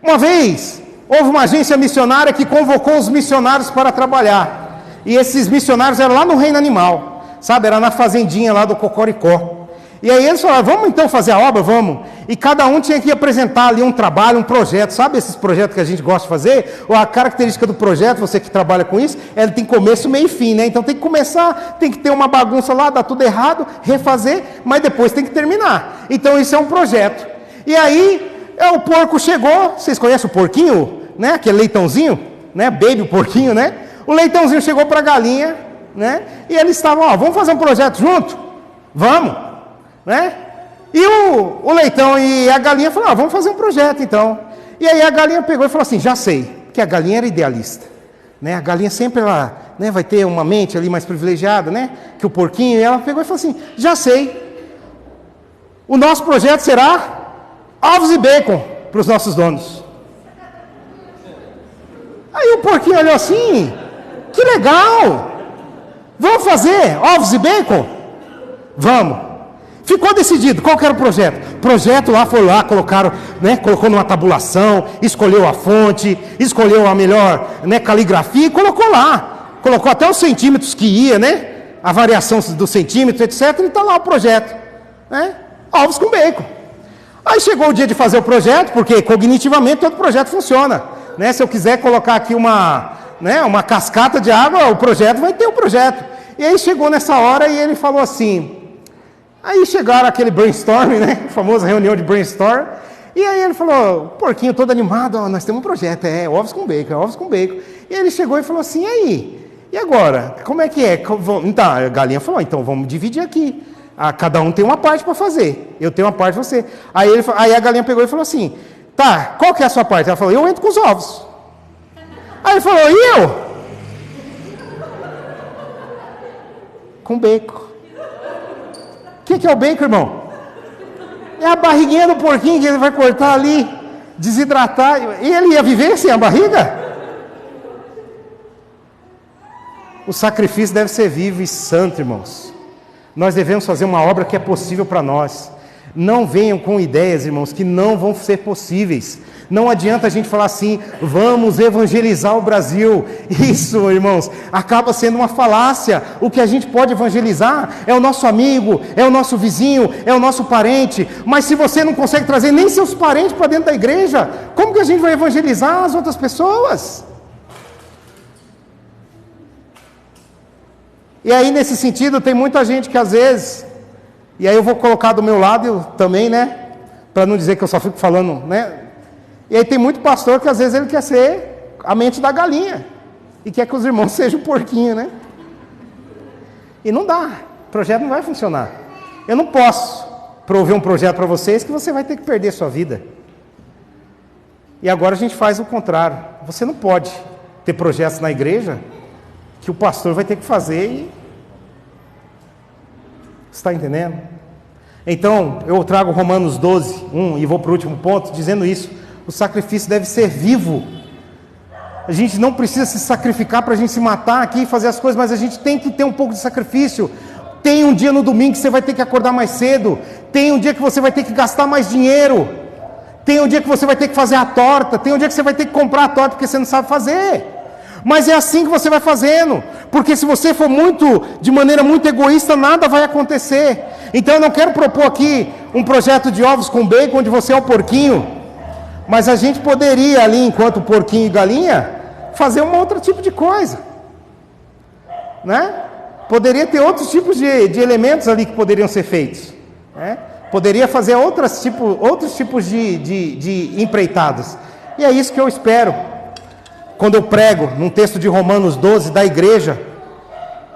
uma vez houve uma agência missionária que convocou os missionários para trabalhar. E esses missionários eram lá no reino animal, sabe? Era na fazendinha lá do Cocoricó. E aí eles falaram, vamos então fazer a obra? Vamos. E cada um tinha que apresentar ali um trabalho, um projeto. Sabe esses projetos que a gente gosta de fazer? Ou a característica do projeto, você que trabalha com isso, ele tem começo, meio e fim, né? Então tem que começar, tem que ter uma bagunça lá, dá tudo errado, refazer, mas depois tem que terminar. Então isso é um projeto. E aí, o porco chegou, vocês conhecem o porquinho? Né? Aquele leitãozinho, né? Baby, o porquinho, né? O leitãozinho chegou para a galinha, né? E eles estavam, vamos fazer um projeto junto? Vamos! Né? E o leitão e a galinha falaram, vamos fazer um projeto então. E aí a galinha pegou e falou assim, já sei, porque a galinha era idealista, né? A galinha sempre ela, né, vai ter uma mente ali mais privilegiada, né, que o porquinho. E ela pegou e falou assim, já sei, o nosso projeto será ovos e bacon para os nossos donos. Aí o porquinho olhou assim, que legal, vamos fazer ovos e bacon? Vamos. Ficou decidido, qual que era o projeto? O projeto lá foi lá, colocaram, né, colocou numa tabulação, escolheu a fonte, escolheu a melhor, né, caligrafia e colocou lá. Colocou até os centímetros que ia, né? A variação do centímetro, etc. E está lá o projeto. Né? Ovos com bacon. Aí chegou o dia de fazer o projeto, porque cognitivamente todo projeto funciona. Né? Se eu quiser colocar aqui uma cascata de água, o projeto vai ter um projeto. E aí chegou nessa hora e ele falou assim... Aí chegaram aquele brainstorm, né? A famosa reunião de brainstorm. E aí ele falou, porquinho todo animado, nós temos um projeto, ovos com bacon, ovos com bacon. E ele chegou e falou assim, e aí? E agora? Como é que é? Então, a galinha falou, então vamos dividir aqui. Cada um tem uma parte para fazer. Eu tenho uma parte, você. Aí a galinha pegou e falou assim, tá, qual que é a sua parte? Ela falou, eu entro com os ovos. Aí ele falou, e eu? Com bacon. O que é o bacon, irmão? É a barriguinha do porquinho que ele vai cortar ali, desidratar. E ele ia viver sem a barriga? O sacrifício deve ser vivo e santo, irmãos. Nós devemos fazer uma obra que é possível para nós. Não venham com ideias, irmãos, que não vão ser possíveis. Não adianta a gente falar assim, vamos evangelizar o Brasil. Isso, irmãos, acaba sendo uma falácia. O que a gente pode evangelizar é o nosso amigo, é o nosso vizinho, é o nosso parente. Mas se você não consegue trazer nem seus parentes para dentro da igreja, como que a gente vai evangelizar as outras pessoas? E aí, nesse sentido, tem muita gente que às vezes E aí eu vou colocar do meu lado também, né? Para não dizer que eu só fico falando, né? E aí tem muito pastor que às vezes ele quer ser a mente da galinha. E quer que os irmãos sejam o porquinho, né? E não dá. O projeto não vai funcionar. Eu não posso prover um projeto para vocês que você vai ter que perder sua vida. E agora a gente faz o contrário. Você não pode ter projetos na igreja que o pastor vai ter que fazer e... Você está entendendo? Então, eu trago Romanos 12, 1, e vou para o último ponto, dizendo isso. O sacrifício deve ser vivo. A gente não precisa se sacrificar para a gente se matar aqui e fazer as coisas, mas a gente tem que ter um pouco de sacrifício. Tem um dia no domingo que você vai ter que acordar mais cedo. Tem um dia que você vai ter que gastar mais dinheiro. Tem um dia que você vai ter que fazer a torta. Tem um dia que você vai ter que comprar a torta porque você não sabe fazer. Mas é assim que você vai fazendo. Porque se você for de maneira muito egoísta, nada vai acontecer. Então eu não quero propor aqui um projeto de ovos com bacon, onde você é o porquinho. Mas a gente poderia ali, enquanto porquinho e galinha, fazer um outro tipo de coisa. Né? Poderia ter outros tipos de elementos ali que poderiam ser feitos. Né? Poderia fazer outros tipos de empreitadas. E é isso que eu espero. Quando eu prego num texto de Romanos 12 da igreja,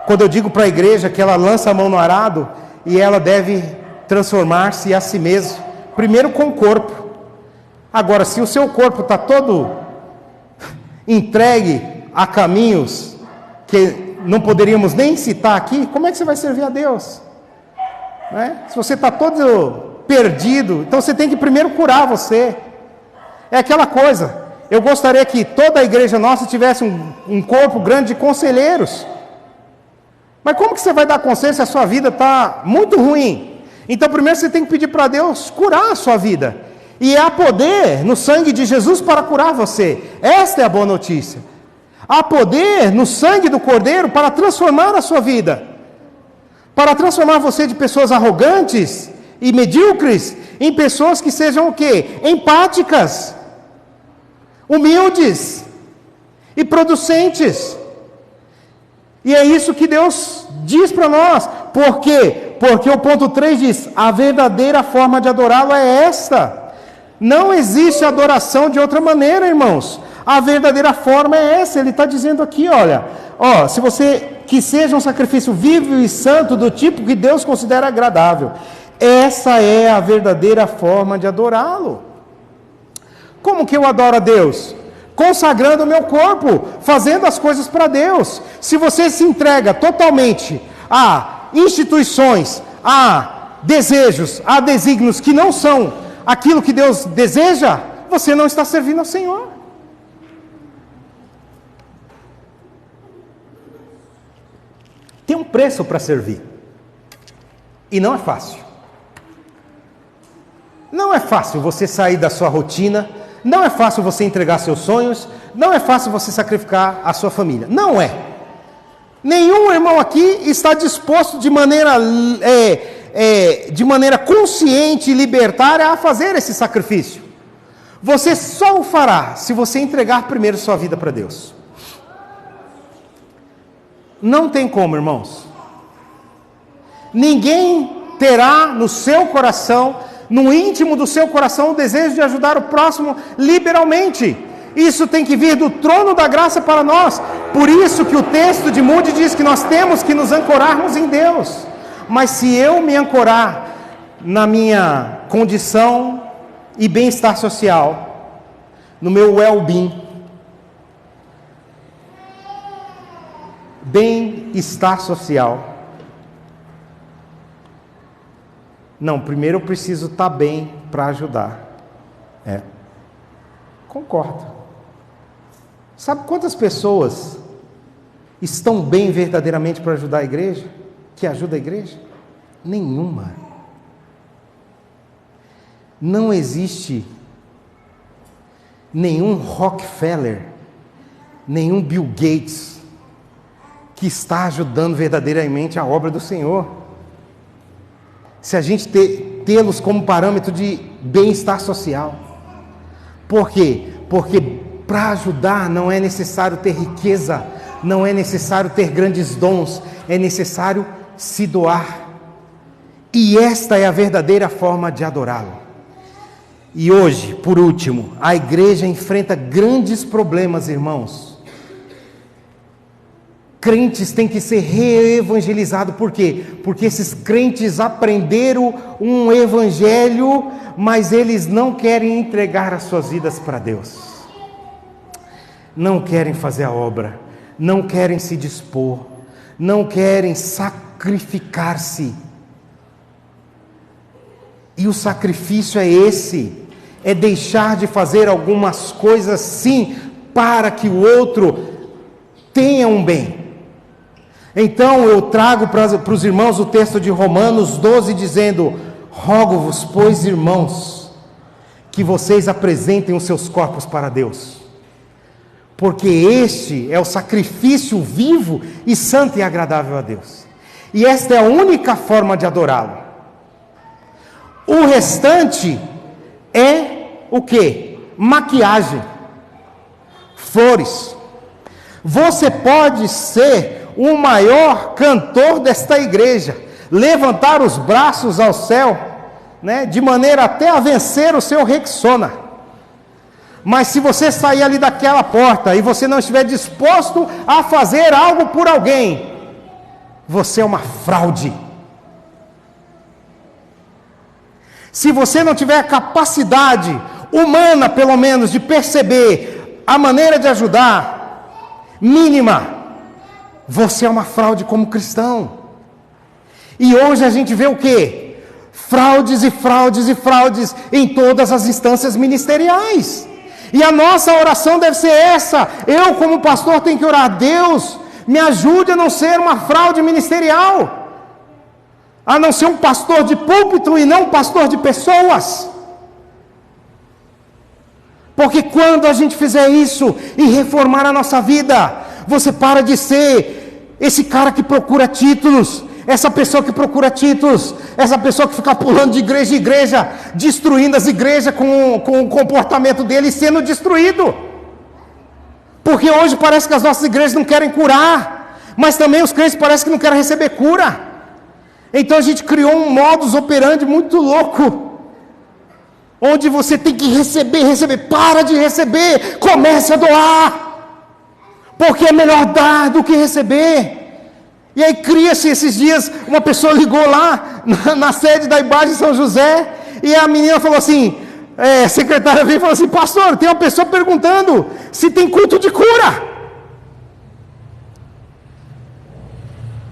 quando eu digo para a igreja que ela lança a mão no arado e ela deve transformar-se a si mesma, primeiro com o corpo. Agora, se o seu corpo está todo entregue a caminhos que não poderíamos nem citar aqui, como é que você vai servir a Deus? Né? Se você está todo perdido, então você tem que primeiro curar você. É aquela coisa. Eu gostaria que toda a igreja nossa tivesse um corpo grande de conselheiros. Mas como que você vai dar conselho se a sua vida está muito ruim? Então primeiro você tem que pedir para Deus curar a sua vida. E há poder no sangue de Jesus para curar você. Esta é a boa notícia. Há poder no sangue do Cordeiro para transformar a sua vida. Para transformar você de pessoas arrogantes e medíocres em pessoas que sejam o quê? Empáticas, humildes e producentes. E é isso que Deus diz para nós. Por quê? Porque o ponto 3 diz: a verdadeira forma de adorá-lo é esta. Não existe adoração de outra maneira, irmãos. A verdadeira forma é essa. Ele está dizendo aqui, olha, se você que seja um sacrifício vivo e santo do tipo que Deus considera agradável. Essa é a verdadeira forma de adorá-lo. Como que eu adoro a Deus? Consagrando o meu corpo, fazendo as coisas para Deus. Se você se entrega totalmente a instituições, a desejos, a desígnios que não são aquilo que Deus deseja, você não está servindo ao Senhor. Tem um preço para servir. E não é fácil. Não é fácil você sair da sua rotina. Não é fácil você entregar seus sonhos. Não é fácil você sacrificar a sua família. Não é. Nenhum irmão aqui está disposto de maneira consciente e libertária a fazer esse sacrifício. Você só o fará se você entregar primeiro sua vida para Deus. Não tem como, irmãos. Ninguém terá no seu coração, no íntimo do seu coração, o desejo de ajudar o próximo liberalmente. Isso tem que vir do trono da graça para nós. Por isso que o texto de Moody diz que nós temos que nos ancorarmos em Deus. Mas se eu me ancorar na minha condição e bem-estar social, no meu well-being, bem-estar social, não, primeiro eu preciso estar bem para ajudar. Concordo. Sabe quantas pessoas estão bem verdadeiramente para ajudar a igreja? Que ajuda a igreja? Nenhuma. Não existe nenhum Rockefeller, nenhum Bill Gates que está ajudando verdadeiramente a obra do Senhor. Se a gente tê-los como parâmetro de bem-estar social. Por quê? Porque para ajudar não é necessário ter riqueza, não é necessário ter grandes dons, é necessário se doar. E esta é a verdadeira forma de adorá-lo. E hoje, por último, a igreja enfrenta grandes problemas, irmãos. Crentes têm que ser reevangelizados. Por quê? Porque esses crentes aprenderam um evangelho, mas eles não querem entregar as suas vidas para Deus. Não querem fazer a obra, não querem se dispor, não querem sacrificar-se. E o sacrifício é esse, é deixar de fazer algumas coisas sim, para que o outro tenha um bem. Então eu trago para os irmãos o texto de Romanos 12, dizendo: rogo-vos, pois, irmãos, que vocês apresentem os seus corpos para Deus, porque este é o sacrifício vivo e santo e agradável a Deus. E esta é a única forma de adorá-lo. O restante é o quê? Maquiagem, flores. Você pode ser o maior cantor desta igreja, levantar os braços ao céu, né, de maneira até a vencer o seu Rexona. Mas se você sair ali daquela porta e você não estiver disposto a fazer algo por alguém, você é uma fraude. Se você não tiver a capacidade humana, pelo menos, de perceber a maneira de ajudar, mínima, você é uma fraude como cristão. E hoje a gente vê o quê? Fraudes e fraudes e fraudes em todas as instâncias ministeriais. E a nossa oração deve ser essa: eu como pastor tenho que orar: Deus, me ajude a não ser uma fraude ministerial, a não ser um pastor de púlpito e não um pastor de pessoas. Porque quando a gente fizer isso e reformar a nossa vida, você para de ser esse cara que procura títulos, essa pessoa que procura títulos, essa pessoa que fica pulando de igreja em igreja, destruindo as igrejas com o comportamento dele e sendo destruído. Porque hoje parece que as nossas igrejas não querem curar, mas também os crentes parecem que não querem receber cura. Então a gente criou um modus operandi muito louco, onde você tem que receber, para de receber, comece a doar, porque é melhor dar do que receber. E aí cria-se esses dias, uma pessoa ligou lá, na sede da IBAGE São José, e a menina falou assim, a secretária veio e falou assim: pastor, tem uma pessoa perguntando se tem culto de cura.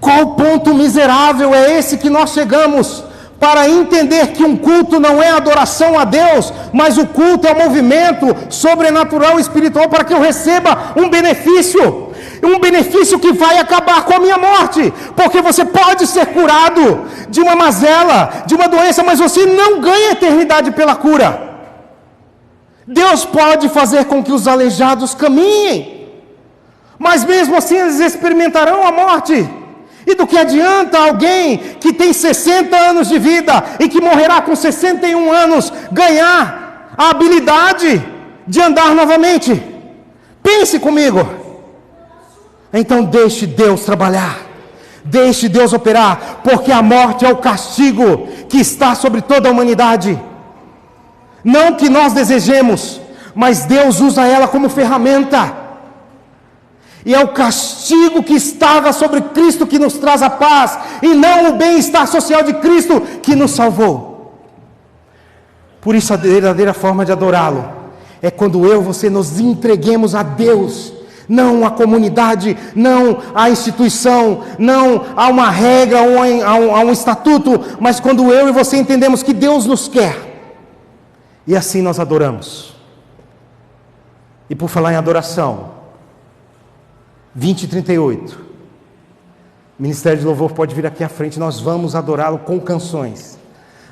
Qual ponto miserável é esse que nós chegamos para entender que um culto não é adoração a Deus, mas o culto é um movimento sobrenatural e espiritual para que eu receba um benefício que vai acabar com a minha morte, porque você pode ser curado de uma mazela, de uma doença, mas você não ganha eternidade pela cura. Deus pode fazer com que os aleijados caminhem, mas mesmo assim eles experimentarão a morte. E do que adianta alguém que tem 60 anos de vida e que morrerá com 61 anos ganhar a habilidade de andar novamente? Pense comigo. Então deixe Deus trabalhar, deixe Deus operar, porque a morte é o castigo que está sobre toda a humanidade. Não que nós desejemos, mas Deus usa ela como ferramenta. E é o castigo que estava sobre Cristo que nos traz a paz, e não o bem-estar social de Cristo que nos salvou. Por isso a verdadeira forma de adorá-lo é quando eu e você nos entreguemos a Deus, não à comunidade, não à instituição, não a uma regra ou a um estatuto, mas quando eu e você entendemos que Deus nos quer, e assim nós adoramos. E por falar em adoração, 20 e 38, Ministério de Louvor pode vir aqui à frente, nós vamos adorá-lo com canções.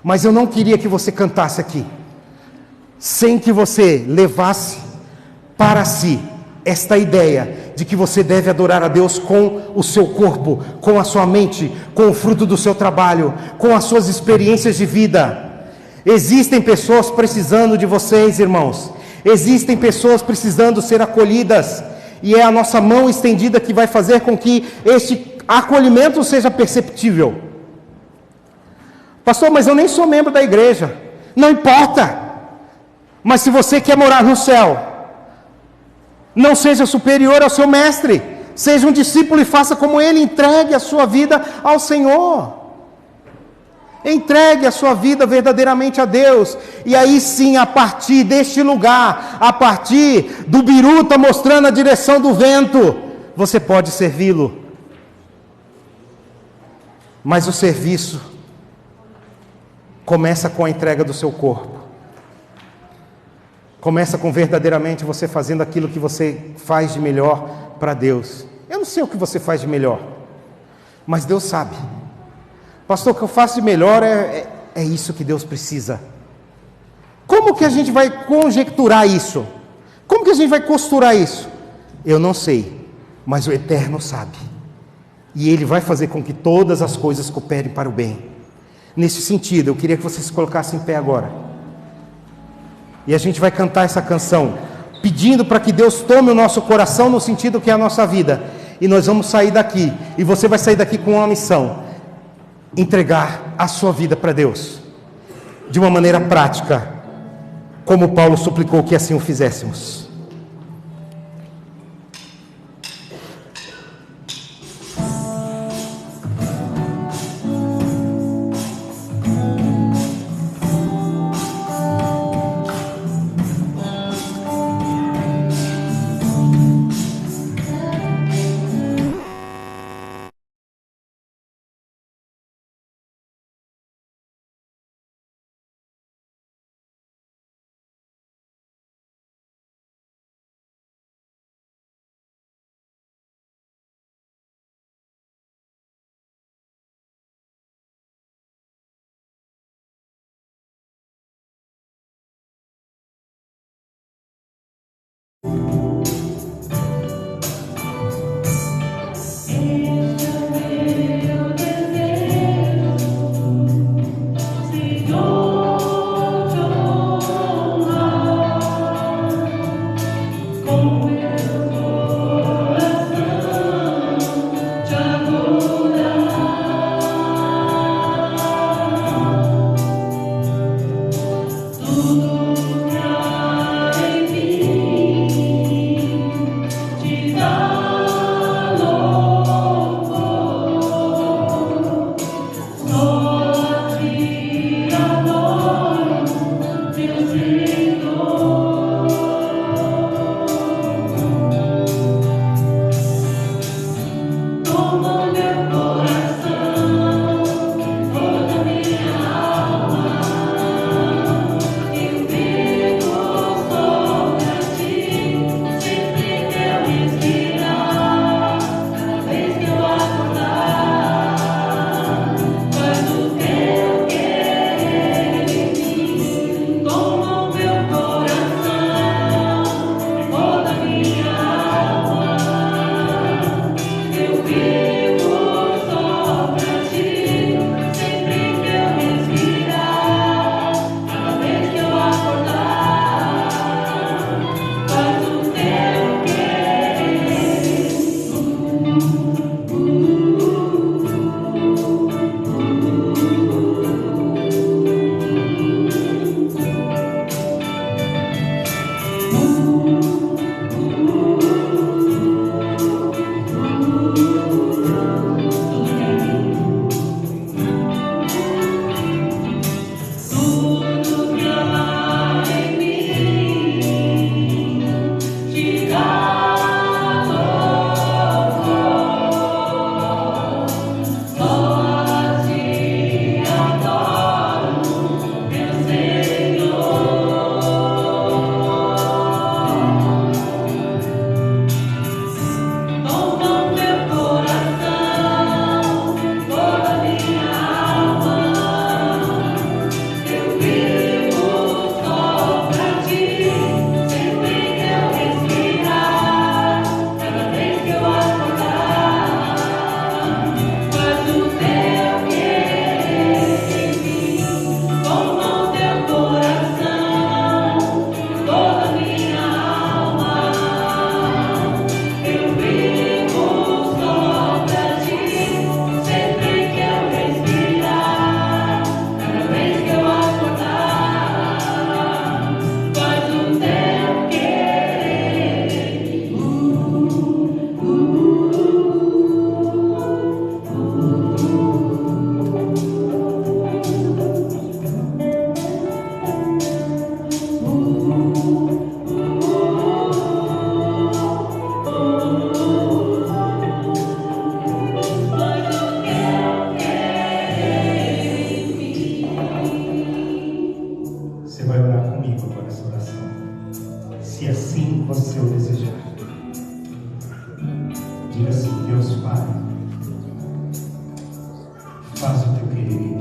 Mas eu não queria que você cantasse aqui sem que você levasse para si esta ideia de que você deve adorar a Deus com o seu corpo, com a sua mente, com o fruto do seu trabalho, com as suas experiências de vida. Existem pessoas precisando de vocês, irmãos. Existem pessoas precisando ser acolhidas. E é a nossa mão estendida que vai fazer com que este acolhimento seja perceptível. Pastor, mas eu nem sou membro da igreja. Não importa. Mas se você quer morar no céu, não seja superior ao seu mestre. Seja um discípulo e faça como ele. Entregue a sua vida ao Senhor. Entregue a sua vida verdadeiramente a Deus. E aí sim, a partir deste lugar, a partir do biruta mostrando a direção do vento, você pode servi-lo. Mas o serviço começa com a entrega do seu corpo. Começa com verdadeiramente você fazendo aquilo que você faz de melhor para Deus. Eu não sei o que você faz de melhor, mas Deus sabe. Pastor, o que eu faço de melhor é isso que Deus precisa. Como que a gente vai conjecturar isso? Como que a gente vai costurar isso? Eu não sei, mas o Eterno sabe. E Ele vai fazer com que todas as coisas cooperem para o bem. Nesse sentido, eu queria que você se colocasse em pé agora. E a gente vai cantar essa canção, pedindo para que Deus tome o nosso coração no sentido que é a nossa vida. E nós vamos sair daqui, e você vai sair daqui com uma missão: entregar a sua vida para Deus, de uma maneira prática, como Paulo suplicou que assim o fizéssemos. Diga assim: Deus Pai, faz o teu querer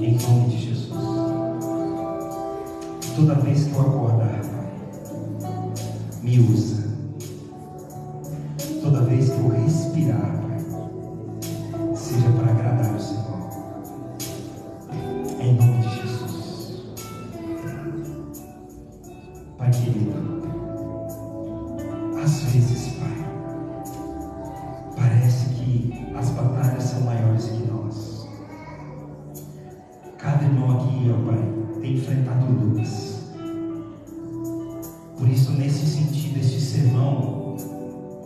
em nome de Jesus. Toda vez que eu acordar, Pai, me usa. Toda vez que eu respirar, Pai, seja para agradar o Senhor. Em nome de Jesus. Pai querido, às vezes, Pai, parece que as batalhas são maiores que nós. Cada irmão aqui, ó Pai, tem enfrentado lutas. Por isso, nesse sentido, este sermão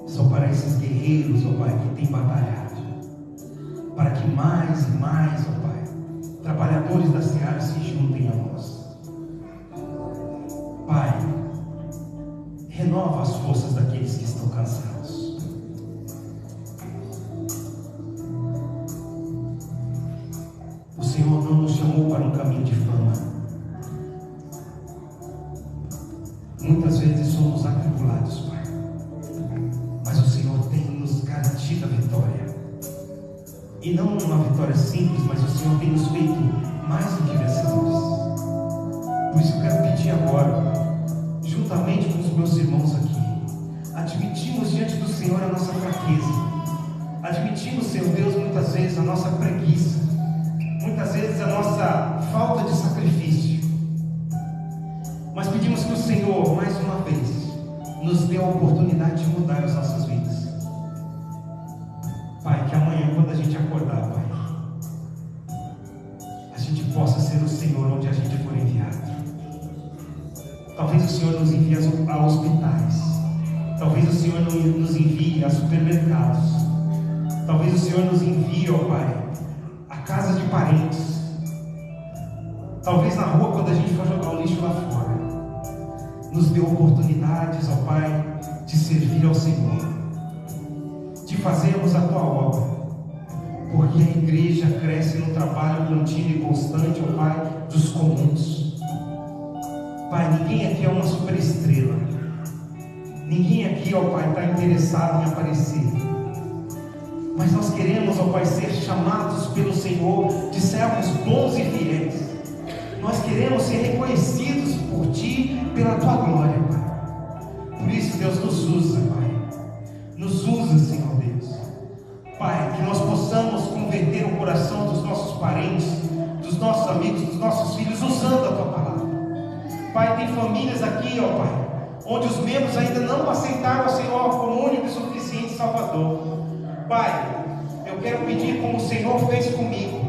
são para esses guerreiros, ó Pai, que têm batalhado, para que mais e mais, ó Pai, trabalhadores da seara se juntem a nós. Pai, renova as forças daqueles que estão cansados. O Senhor não nos chamou para um caminho de fama. Muitas vezes somos atribulados, Pai, mas o Senhor tem nos garantido a vitória. E não uma vitória simples, mas o Senhor tem nos feito mais do que vencedores. Por isso eu quero pedir agora, juntamente com os meus irmãos aqui, admitimos diante do Senhor a nossa fraqueza. Admitimos, Senhor Deus, muitas vezes a nossa preguiça, muitas vezes a nossa falta de sacrifício. Mas pedimos que o Senhor, mais uma vez, nos dê a oportunidade de mudar as nossas vidas. Pai, que amanhã, quando a gente acordar, Pai, a gente possa ser o Senhor onde a gente for enviado. Talvez o Senhor nos envie a hospitais. Talvez o Senhor nos envie a supermercados. Talvez o Senhor nos envie, ó Pai, a casa de parentes. Talvez na rua, quando a gente for jogar o lixo lá fora, nos dê oportunidades, ó Pai, de servir ao Senhor, de fazermos a Tua obra, porque a igreja cresce no trabalho contínuo e constante, ó Pai, dos comuns. Pai, ninguém aqui é uma superestrela. Ninguém aqui, ó Pai, está interessado em aparecer. Mas nós queremos, ó Pai, ser chamados pelo Senhor de servos bons e fiéis. Nós queremos ser reconhecidos por Ti, pela Tua glória, Pai. Por isso, Deus, nos usa, Pai. Nos usa, Senhor Deus. Pai, que nós possamos converter o coração dos nossos parentes, dos nossos amigos, dos nossos filhos, usando a Tua palavra. Pai, tem famílias aqui, ó Pai, onde os membros ainda não aceitaram o Senhor como único e suficiente Salvador. Pai, eu quero pedir como o Senhor fez comigo,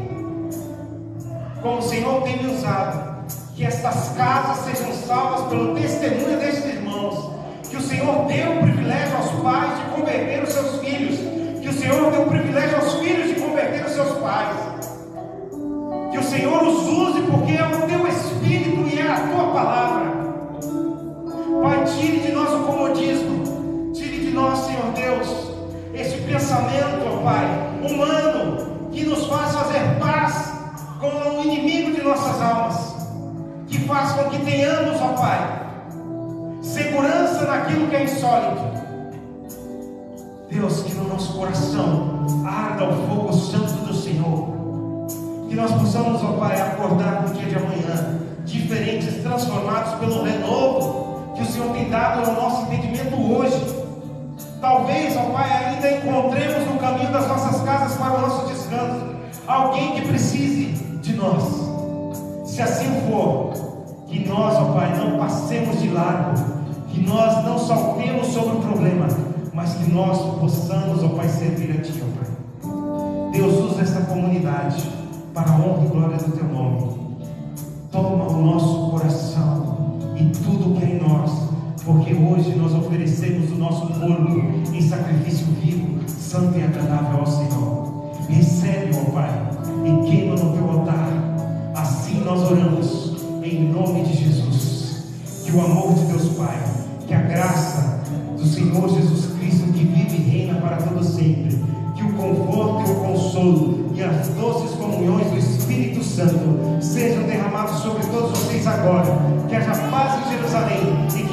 como o Senhor tem me usado, que estas casas sejam salvas pelo testemunho destes irmãos, que o Senhor deu o privilégio aos pais de converter os seus filhos, que o Senhor deu o privilégio aos filhos de converter os seus pais, que o Senhor os use porque é o Teu Espírito e é a Tua palavra. Pai, tire de nós o comodismo, tire de nós, Senhor Deus, este pensamento, ó Pai, humano, que nos faz fazer paz com o inimigo de nossas almas, que faz com que tenhamos, ó Pai, segurança naquilo que é insólito. Deus, que no nosso coração arda o fogo santo do Senhor, que nós possamos, ó Pai, acordar no dia de amanhã diferentes, transformados pelo renovo que o Senhor tem dado no nosso entendimento hoje. Talvez, ó Pai, ainda encontremos no caminho das nossas casas para o nosso descanso alguém que precise de nós. Se assim for, que nós, ó Pai, não passemos de largo, que nós não saltemos sobre o problema, mas que nós possamos, ó Pai, servir a Ti, ó Pai. Deus, usa essa comunidade para a honra e glória do Teu nome. Toma o nosso coração e tudo que é em nós, porque hoje nós oferecemos o nosso corpo em sacrifício vivo, santo e agradável ao Senhor. Recebe, ó Pai, e queima no Teu altar. Assim nós oramos, em nome de Jesus. Que o amor de Deus Pai, que a graça do Senhor Jesus Cristo, que vive e reina para todo sempre, que o conforto e o consolo e as doces comunhões do Espírito Santo sejam derramados sobre todos vocês agora. Que haja paz em Jerusalém e